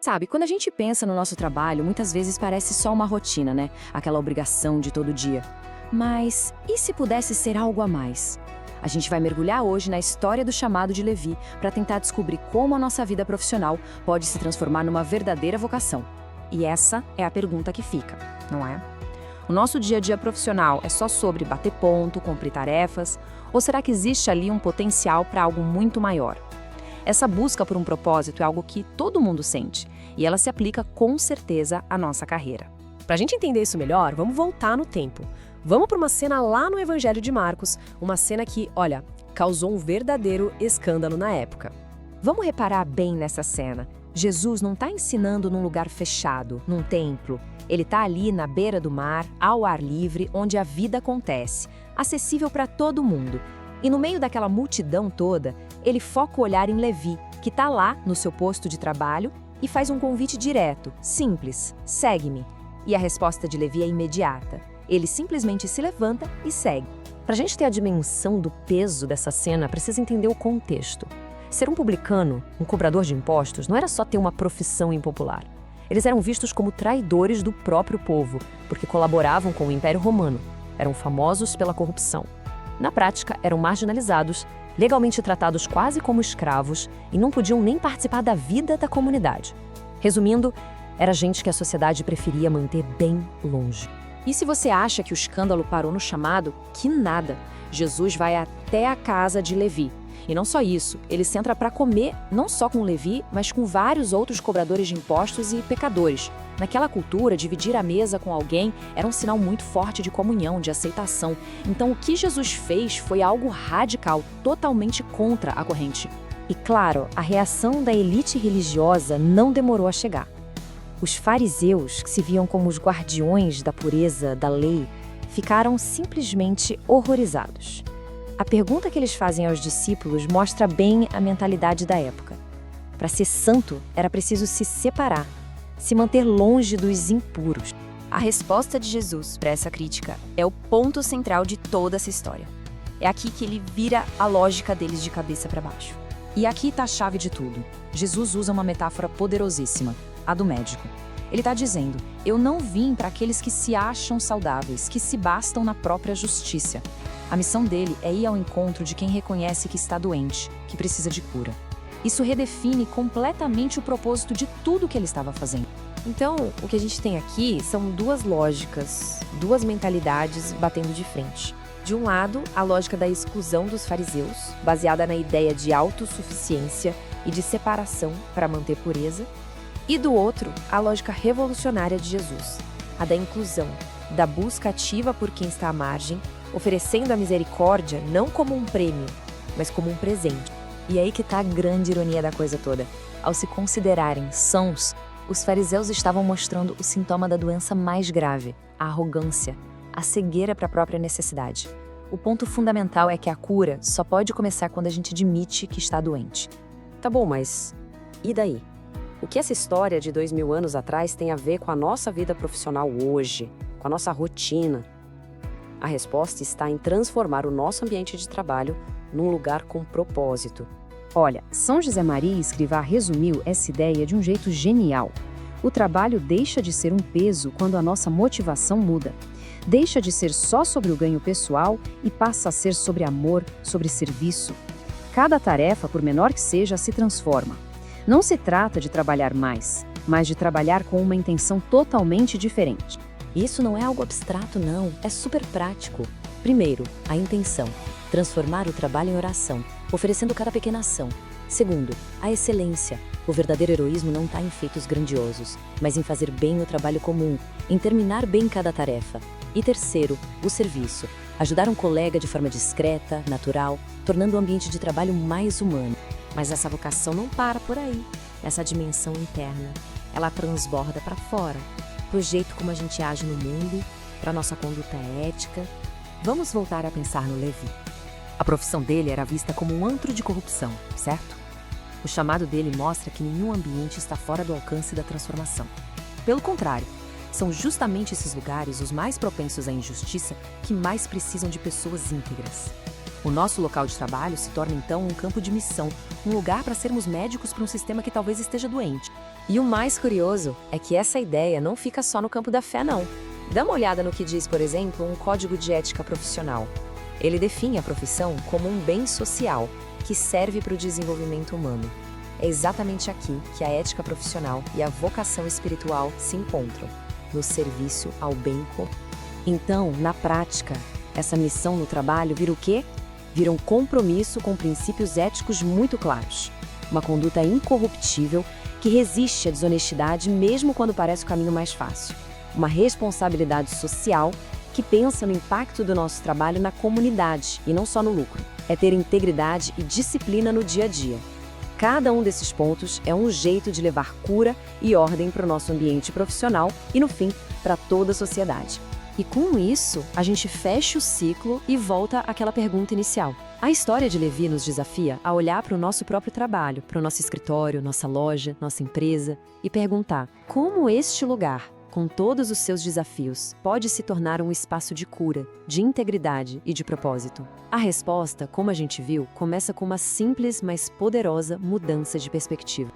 Sabe, quando a gente pensa no nosso trabalho, muitas vezes parece só uma rotina, né? Aquela obrigação de todo dia. Mas e se pudesse ser algo a mais? A gente vai mergulhar hoje na história do chamado de Levi para tentar descobrir como a nossa vida profissional pode se transformar numa verdadeira vocação. E essa é a pergunta que fica, não é? O nosso dia a dia profissional é só sobre bater ponto, cumprir tarefas, ou será que existe ali um potencial para algo muito maior? Essa busca por um propósito é algo que todo mundo sente, e ela se aplica com certeza à nossa carreira. Para a gente entender isso melhor, vamos voltar no tempo. Vamos para uma cena lá no Evangelho de Marcos, uma cena que, olha, causou um verdadeiro escândalo na época. Vamos reparar bem nessa cena. Jesus não está ensinando num lugar fechado, num templo. Ele está ali na beira do mar, ao ar livre, onde a vida acontece, acessível para todo mundo. E no meio daquela multidão toda, ele foca o olhar em Levi, que está lá no seu posto de trabalho e faz um convite direto, simples: segue-me. E a resposta de Levi é imediata. Ele simplesmente se levanta e segue. Para a gente ter a dimensão do peso dessa cena, precisa entender o contexto. Ser um publicano, um cobrador de impostos, não era só ter uma profissão impopular. Eles eram vistos como traidores do próprio povo, porque colaboravam com o Império Romano. Eram famosos pela corrupção. Na prática, eram marginalizados, legalmente tratados quase como escravos e não podiam nem participar da vida da comunidade. Resumindo, era gente que a sociedade preferia manter bem longe. E se você acha que o escândalo parou no chamado, que nada. Jesus vai até a casa de Levi. E não só isso, ele senta para comer não só com Levi, mas com vários outros cobradores de impostos e pecadores. Naquela cultura, dividir a mesa com alguém era um sinal muito forte de comunhão, de aceitação. Então o que Jesus fez foi algo radical, totalmente contra a corrente. E claro, a reação da elite religiosa não demorou a chegar. Os fariseus, que se viam como os guardiões da pureza da lei, ficaram simplesmente horrorizados. A pergunta que eles fazem aos discípulos mostra bem a mentalidade da época. Para ser santo, era preciso se separar, se manter longe dos impuros. A resposta de Jesus para essa crítica é o ponto central de toda essa história. É aqui que ele vira a lógica deles de cabeça para baixo. E aqui está a chave de tudo. Jesus usa uma metáfora poderosíssima, a do médico. Ele está dizendo: eu não vim para aqueles que se acham saudáveis, que se bastam na própria justiça. A missão dele é ir ao encontro de quem reconhece que está doente, que precisa de cura. Isso redefine completamente o propósito de tudo que ele estava fazendo. Então, o que a gente tem aqui são duas lógicas, duas mentalidades batendo de frente. De um lado, a lógica da exclusão dos fariseus, baseada na ideia de autossuficiência e de separação para manter pureza. E do outro, a lógica revolucionária de Jesus, a da inclusão, da busca ativa por quem está à margem, oferecendo a misericórdia não como um prêmio, mas como um presente. E aí que está a grande ironia da coisa toda. Ao se considerarem sãos, os fariseus estavam mostrando o sintoma da doença mais grave, a arrogância, a cegueira para a própria necessidade. O ponto fundamental é que a cura só pode começar quando a gente admite que está doente. Tá bom, mas e daí? O que essa história de 2000 anos atrás tem a ver com a nossa vida profissional hoje, com a nossa rotina? A resposta está em transformar o nosso ambiente de trabalho num lugar com propósito. Olha, São José Maria Escrivá resumiu essa ideia de um jeito genial. O trabalho deixa de ser um peso quando a nossa motivação muda. Deixa de ser só sobre o ganho pessoal e passa a ser sobre amor, sobre serviço. Cada tarefa, por menor que seja, se transforma. Não se trata de trabalhar mais, mas de trabalhar com uma intenção totalmente diferente. Isso não é algo abstrato, não. É super prático. Primeiro, a intenção. Transformar o trabalho em oração, oferecendo cada pequena ação. Segundo, a excelência. O verdadeiro heroísmo não está em feitos grandiosos, mas em fazer bem o trabalho comum, em terminar bem cada tarefa. E terceiro, o serviço. Ajudar um colega de forma discreta, natural, tornando o ambiente de trabalho mais humano. Mas essa vocação não para por aí. Essa dimensão interna, ela transborda para fora, para o jeito como a gente age no mundo, para a nossa conduta ética. Vamos voltar a pensar no Levi. A profissão dele era vista como um antro de corrupção, certo? O chamado dele mostra que nenhum ambiente está fora do alcance da transformação. Pelo contrário, são justamente esses lugares, os mais propensos à injustiça, que mais precisam de pessoas íntegras. O nosso local de trabalho se torna então um campo de missão, um lugar para sermos médicos para um sistema que talvez esteja doente. E o mais curioso é que essa ideia não fica só no campo da fé, não. Dá uma olhada no que diz, por exemplo, um código de ética profissional. Ele define a profissão como um bem social que serve para o desenvolvimento humano. É exatamente aqui que a ética profissional e a vocação espiritual se encontram, no serviço ao bem comum. Então, na prática, essa missão no trabalho vira o quê? Vira um compromisso com princípios éticos muito claros. Uma conduta incorruptível que resiste à desonestidade mesmo quando parece o caminho mais fácil. Uma responsabilidade social que pensa no impacto do nosso trabalho na comunidade e não só no lucro. É ter integridade e disciplina no dia a dia. Cada um desses pontos é um jeito de levar cura e ordem para o nosso ambiente profissional e, no fim, para toda a sociedade. E com isso, a gente fecha o ciclo e volta àquela pergunta inicial. A história de Levi nos desafia a olhar para o nosso próprio trabalho, para o nosso escritório, nossa loja, nossa empresa e perguntar como este lugar, com todos os seus desafios, pode se tornar um espaço de cura, de integridade e de propósito. A resposta, como a gente viu, começa com uma simples, mas poderosa mudança de perspectiva.